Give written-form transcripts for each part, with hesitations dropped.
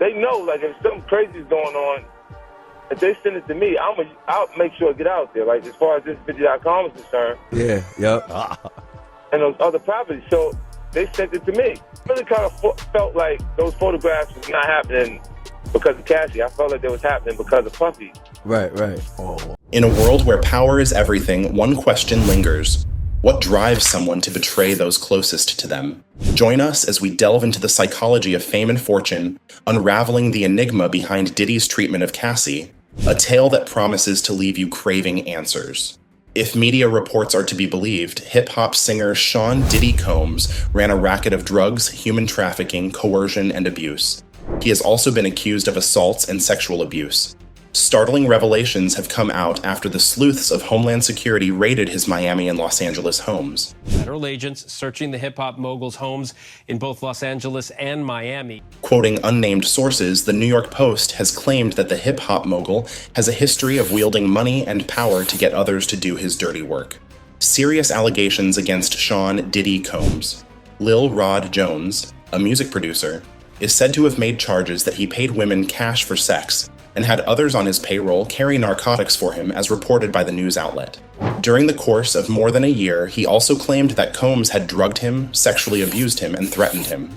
they know, like, if something crazy is going on, if they send it to me, I'll make sure it get out there. Like, as far as this50.com is concerned. Yeah, yep. And those other properties. So they sent it to me. Really kind of felt like those photographs was not happening because of Cassy. I felt like they was happening because of Puffy. Right. Oh. In a world where power is everything, one question lingers. What drives someone to betray those closest to them? Join us as we delve into the psychology of fame and fortune, unraveling the enigma behind Diddy's treatment of Cassy, a tale that promises to leave you craving answers. If media reports are to be believed, hip-hop singer Sean Diddy Combs ran a racket of drugs, human trafficking, coercion, and abuse. He has also been accused of assaults and sexual abuse. Startling revelations have come out after the sleuths of Homeland Security raided his Miami and Los Angeles homes. Federal agents searching the hip-hop mogul's homes in both Los Angeles and Miami. Quoting unnamed sources, the New York Post has claimed that the hip-hop mogul has a history of wielding money and power to get others to do his dirty work. Serious allegations against Sean Diddy Combs. Lil Rod Jones, a music producer, is said to have made charges that he paid women cash for sex and had others on his payroll carry narcotics for him, as reported by the news outlet. During the course of more than a year, he also claimed that Combs had drugged him, sexually abused him, and threatened him.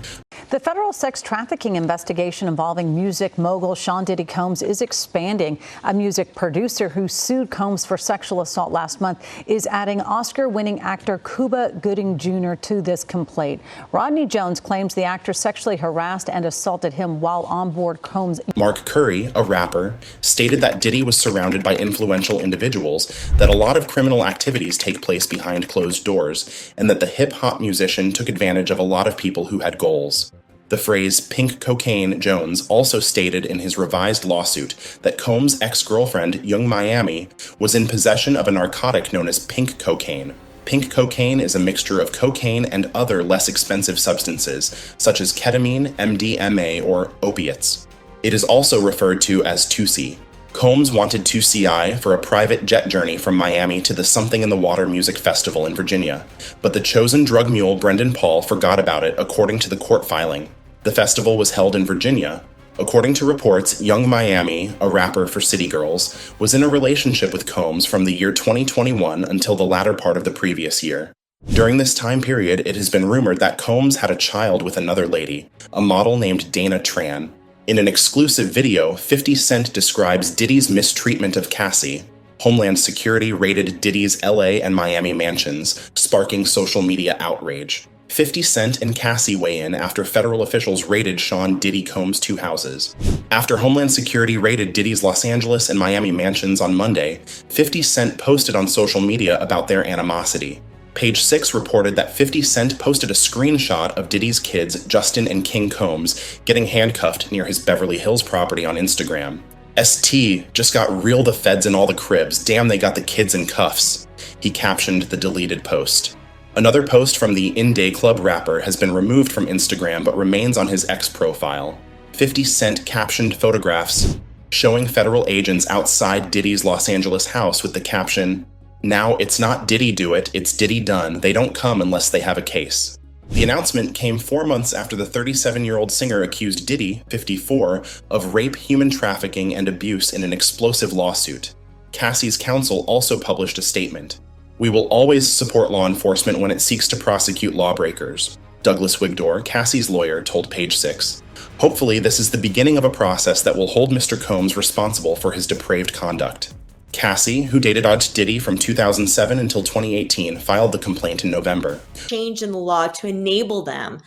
The federal sex trafficking investigation involving music mogul Sean Diddy Combs is expanding. A music producer who sued Combs for sexual assault last month is adding Oscar-winning actor Cuba Gooding Jr. to this complaint. Rodney Jones claims the actor sexually harassed and assaulted him while on board Combs. Mark Curry, a rapper, stated that Diddy was surrounded by influential individuals, that a lot of criminal activities take place behind closed doors, and that the hip-hop musician took advantage of a lot of people who had goals. The phrase pink cocaine Jones also stated in his revised lawsuit that Combs' ex-girlfriend, Young Miami, was in possession of a narcotic known as pink cocaine. Pink cocaine is a mixture of cocaine and other less expensive substances, such as ketamine, MDMA, or opiates. It is also referred to as 2C. Combs wanted 2CI for a private jet journey from Miami to the Something in the Water Music Festival in Virginia, but the chosen drug mule Brendan Paul forgot about it according to the court filing. The festival was held in Virginia. According to reports, Young Miami, a rapper for City Girls, was in a relationship with Combs from the year 2021 until the latter part of the previous year. During this time period, it has been rumored that Combs had a child with another lady, a model named Dana Tran. In an exclusive video, 50 Cent describes Diddy's mistreatment of Cassy. Homeland Security raided Diddy's LA and Miami mansions, sparking social media outrage. 50 Cent and Cassy weigh in after federal officials raided Sean Diddy Combs' two houses. After Homeland Security raided Diddy's Los Angeles and Miami mansions on Monday, 50 Cent posted on social media about their animosity. Page 6 reported that 50 Cent posted a screenshot of Diddy's kids, Justin and King Combs, getting handcuffed near his Beverly Hills property on Instagram. ST just got real the feds in all the cribs, damn they got the kids in cuffs, he captioned the deleted post. Another post from the In Day Club rapper has been removed from Instagram but remains on his X profile. 50 Cent captioned photographs showing federal agents outside Diddy's Los Angeles house with the caption, "Now it's not Diddy do it, it's Diddy done. They don't come unless they have a case." The announcement came 4 months after the 37-year-old singer accused Diddy, 54, of rape, human trafficking, and abuse in an explosive lawsuit. Cassy's counsel also published a statement. "We will always support law enforcement when it seeks to prosecute lawbreakers," Douglas Wigdor, Cassy's lawyer, told Page 6. Hopefully, this is the beginning of a process that will hold Mr. Combs responsible for his depraved conduct. Cassy, who dated Aunt Diddy from 2007 until 2018, filed the complaint in November. Change in the law to enable them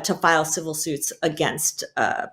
to file civil suits against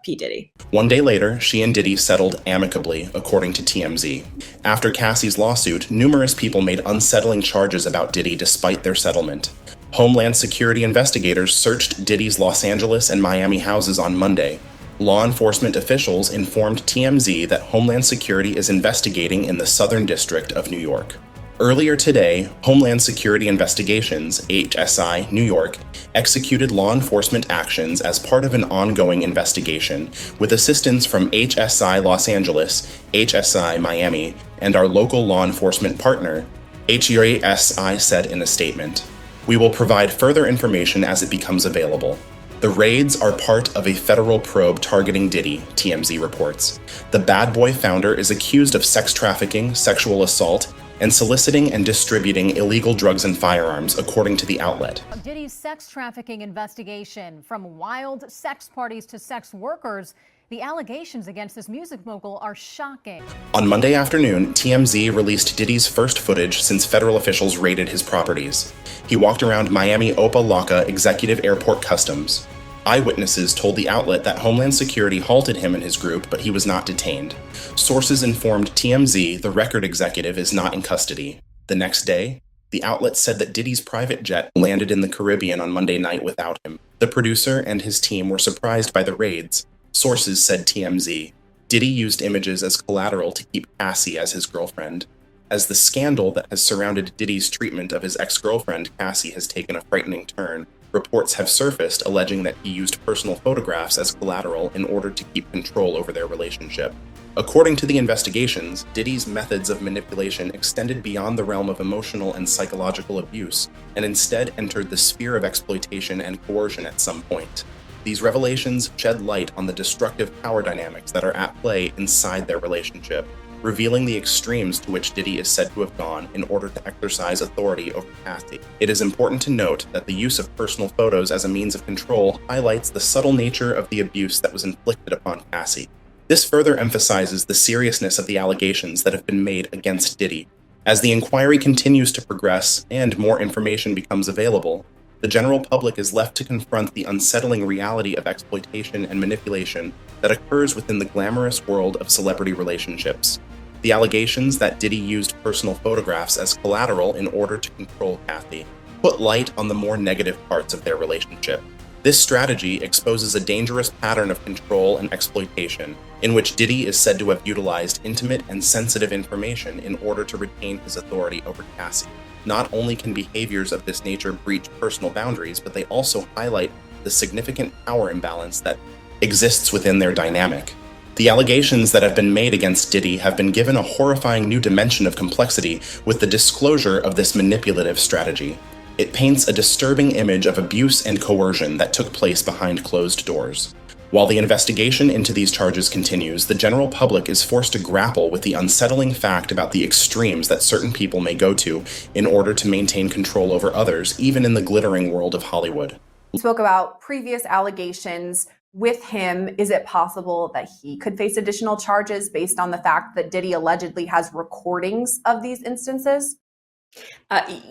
P. Diddy. One day later, she and Diddy settled amicably, according to TMZ. After Cassy's lawsuit, numerous people made unsettling charges about Diddy despite their settlement. Homeland Security investigators searched Diddy's Los Angeles and Miami houses on Monday. Law enforcement officials informed TMZ that Homeland Security is investigating in the Southern District of New York. Earlier today, Homeland Security Investigations, HSI, New York, executed law enforcement actions as part of an ongoing investigation, with assistance from HSI Los Angeles, HSI Miami, and our local law enforcement partner, HSI said in a statement. "We will provide further information as it becomes available." The raids are part of a federal probe targeting Diddy, TMZ reports. The Bad Boy founder is accused of sex trafficking, sexual assault, and soliciting and distributing illegal drugs and firearms, according to the outlet. Diddy's sex trafficking investigation, from wild sex parties to sex workers, the allegations against this music mogul are shocking. On Monday afternoon, TMZ released Diddy's first footage since federal officials raided his properties. He walked around Miami Opa-locka Executive Airport Customs. Eyewitnesses told the outlet that Homeland Security halted him and his group, but he was not detained. Sources informed TMZ the record executive is not in custody. The next day, the outlet said that Diddy's private jet landed in the Caribbean on Monday night without him. The producer and his team were surprised by the raids. Sources said TMZ. Diddy used images as collateral to keep Cassy as his girlfriend. As the scandal that has surrounded Diddy's treatment of his ex-girlfriend Cassy has taken a frightening turn, reports have surfaced alleging that he used personal photographs as collateral in order to keep control over their relationship. According to the investigations, Diddy's methods of manipulation extended beyond the realm of emotional and psychological abuse, and instead entered the sphere of exploitation and coercion at some point. These revelations shed light on the destructive power dynamics that are at play inside their relationship, revealing the extremes to which Diddy is said to have gone in order to exercise authority over Cassy. It is important to note that the use of personal photos as a means of control highlights the subtle nature of the abuse that was inflicted upon Cassy. This further emphasizes the seriousness of the allegations that have been made against Diddy. As the inquiry continues to progress and more information becomes available, the general public is left to confront the unsettling reality of exploitation and manipulation that occurs within the glamorous world of celebrity relationships. The allegations that Diddy used personal photographs as collateral in order to control Cassy put light on the more negative parts of their relationship. This strategy exposes a dangerous pattern of control and exploitation, in which Diddy is said to have utilized intimate and sensitive information in order to retain his authority over Cassy. Not only can behaviors of this nature breach personal boundaries, but they also highlight the significant power imbalance that exists within their dynamic. The allegations that have been made against Diddy have been given a horrifying new dimension of complexity with the disclosure of this manipulative strategy. It paints a disturbing image of abuse and coercion that took place behind closed doors. While the investigation into these charges continues, the general public is forced to grapple with the unsettling fact about the extremes that certain people may go to in order to maintain control over others, even in the glittering world of Hollywood. You spoke about previous allegations with him. Is it possible that he could face additional charges based on the fact that Diddy allegedly has recordings of these instances?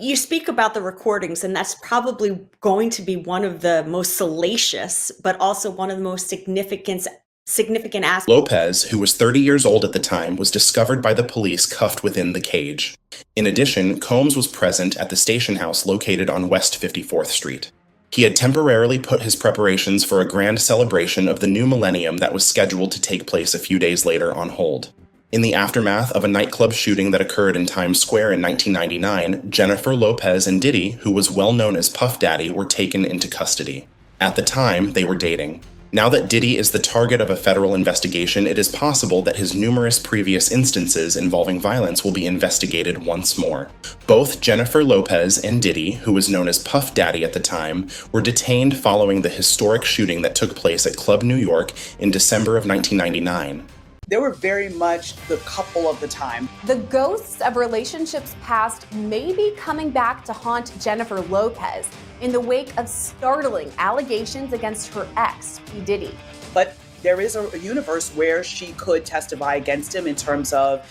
You speak about the recordings, and that's probably going to be one of the most salacious, but also one of the most significant aspects. Lopez, who was 30 years old at the time, was discovered by the police cuffed within the cage. In addition, Combs was present at the station house located on West 54th Street. He had temporarily put his preparations for a grand celebration of the new millennium that was scheduled to take place a few days later on hold. In the aftermath of a nightclub shooting that occurred in Times Square in 1999, Jennifer Lopez and Diddy, who was well known as Puff Daddy, were taken into custody. At the time, they were dating. Now that Diddy is the target of a federal investigation, it is possible that his numerous previous instances involving violence will be investigated once more. Both Jennifer Lopez and Diddy, who was known as Puff Daddy at the time, were detained following the historic shooting that took place at Club New York in December of 1999. They were very much the couple of the time. The ghosts of relationships past may be coming back to haunt Jennifer Lopez in the wake of startling allegations against her ex, P. Diddy. But there is a universe where she could testify against him in terms of,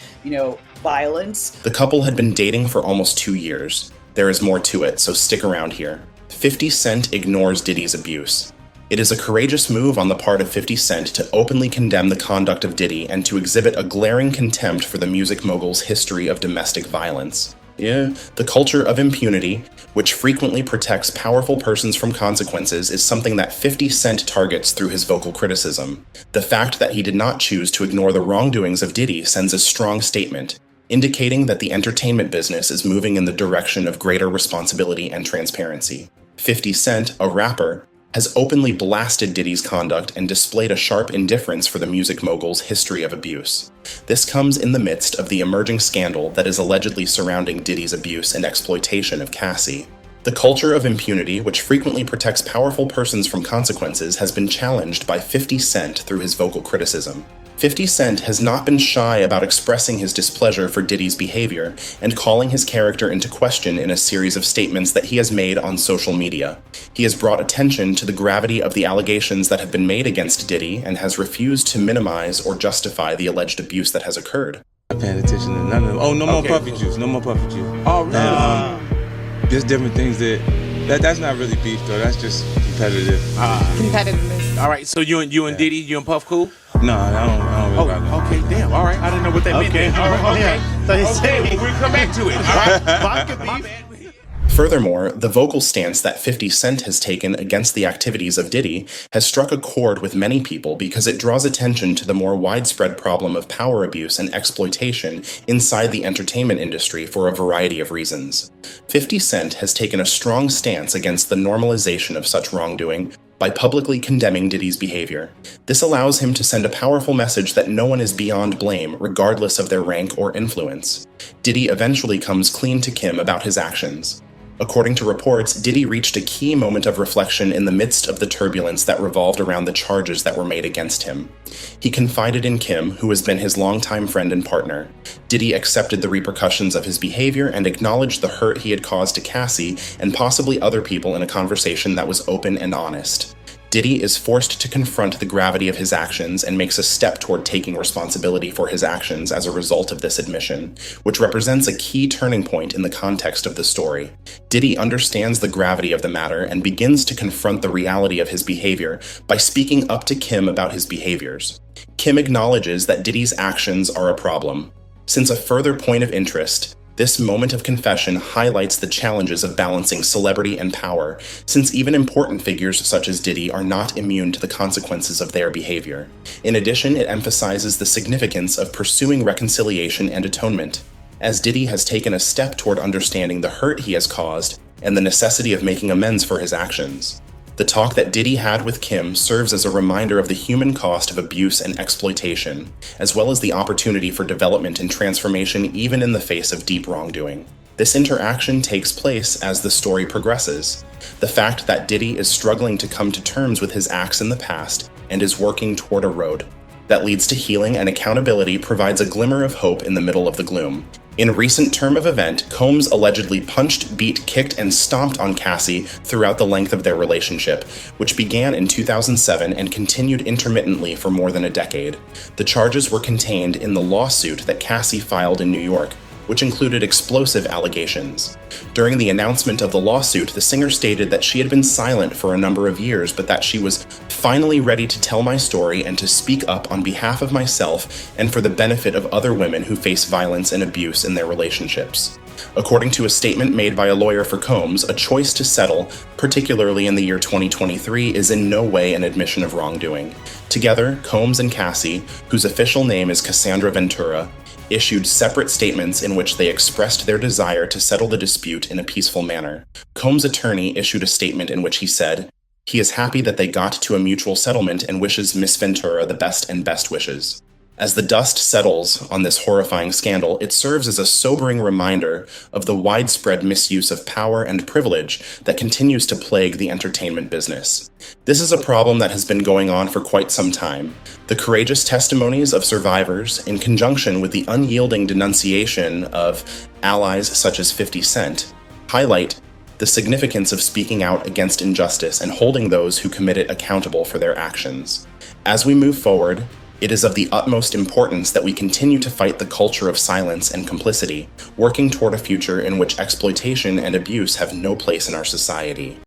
violence. The couple had been dating for almost 2 years. There is more to it, so stick around here. 50 Cent ignores Diddy's abuse. It is a courageous move on the part of 50 Cent to openly condemn the conduct of Diddy and to exhibit a glaring contempt for the music mogul's history of domestic violence. The culture of impunity, which frequently protects powerful persons from consequences, is something that 50 Cent targets through his vocal criticism. The fact that he did not choose to ignore the wrongdoings of Diddy sends a strong statement, indicating that the entertainment business is moving in the direction of greater responsibility and transparency. 50 Cent, a rapper, has openly blasted Diddy's conduct and displayed a sharp indifference for the music mogul's history of abuse. This comes in the midst of the emerging scandal that is allegedly surrounding Diddy's abuse and exploitation of Cassy. The culture of impunity, which frequently protects powerful persons from consequences, has been challenged by 50 Cent through his vocal criticism. 50 Cent has not been shy about expressing his displeasure for Diddy's behavior and calling his character into question in a series of statements that he has made on social media. He has brought attention to the gravity of the allegations that have been made against Diddy and has refused to minimize or justify the alleged abuse that has occurred. I'm paying attention to none of them. Oh, no more puffy juice. No more puffy juice. Oh, really? There's different things that's not really beef though. That's just competitive. Competitiveness. All right. So you and Diddy, you and Puff cool? No, I don't really rock with him. Okay, damn. All right. I didn't know what that meant. Okay. So he's saying we'll come back to it. All right. Furthermore, the vocal stance that 50 Cent has taken against the activities of Diddy has struck a chord with many people because it draws attention to the more widespread problem of power abuse and exploitation inside the entertainment industry for a variety of reasons. 50 Cent has taken a strong stance against the normalization of such wrongdoing by publicly condemning Diddy's behavior. This allows him to send a powerful message that no one is beyond blame, regardless of their rank or influence. Diddy eventually comes clean to Kim about his actions. According to reports, Diddy reached a key moment of reflection in the midst of the turbulence that revolved around the charges that were made against him. He confided in Kim, who has been his longtime friend and partner. Diddy accepted the repercussions of his behavior and acknowledged the hurt he had caused to Cassy and possibly other people in a conversation that was open and honest. Diddy is forced to confront the gravity of his actions and makes a step toward taking responsibility for his actions as a result of this admission, which represents a key turning point in the context of the story. Diddy understands the gravity of the matter and begins to confront the reality of his behavior by speaking up to Kim about his behaviors. Kim acknowledges that Diddy's actions are a problem. Since a further point of interest, this moment of confession highlights the challenges of balancing celebrity and power, since even important figures such as Diddy are not immune to the consequences of their behavior. In addition, it emphasizes the significance of pursuing reconciliation and atonement, as Diddy has taken a step toward understanding the hurt he has caused and the necessity of making amends for his actions. The talk that Diddy had with Kim serves as a reminder of the human cost of abuse and exploitation, as well as the opportunity for development and transformation even in the face of deep wrongdoing. This interaction takes place as the story progresses. The fact that Diddy is struggling to come to terms with his acts in the past and is working toward a road that leads to healing and accountability provides a glimmer of hope in the middle of the gloom. In recent term of event, Combs allegedly punched, beat, kicked, and stomped on Cassy throughout the length of their relationship, which began in 2007 and continued intermittently for more than a decade. The charges were contained in the lawsuit that Cassy filed in New York, which included explosive allegations. During the announcement of the lawsuit, the singer stated that she had been silent for a number of years, but that she was finally ready to tell my story and to speak up on behalf of myself and for the benefit of other women who face violence and abuse in their relationships. According to a statement made by a lawyer for Combs, a choice to settle, particularly in the year 2023, is in no way an admission of wrongdoing. Together, Combs and Cassy, whose official name is Cassandra Ventura, issued separate statements in which they expressed their desire to settle the dispute in a peaceful manner. Combs' attorney issued a statement in which he said, he is happy that they got to a mutual settlement and wishes Miss Ventura the best and best wishes. As the dust settles on this horrifying scandal, it serves as a sobering reminder of the widespread misuse of power and privilege that continues to plague the entertainment business. This is a problem that has been going on for quite some time. The courageous testimonies of survivors, in conjunction with the unyielding denunciation of allies such as 50 Cent, highlight the significance of speaking out against injustice and holding those who commit it accountable for their actions. As we move forward, it is of the utmost importance that we continue to fight the culture of silence and complicity, working toward a future in which exploitation and abuse have no place in our society.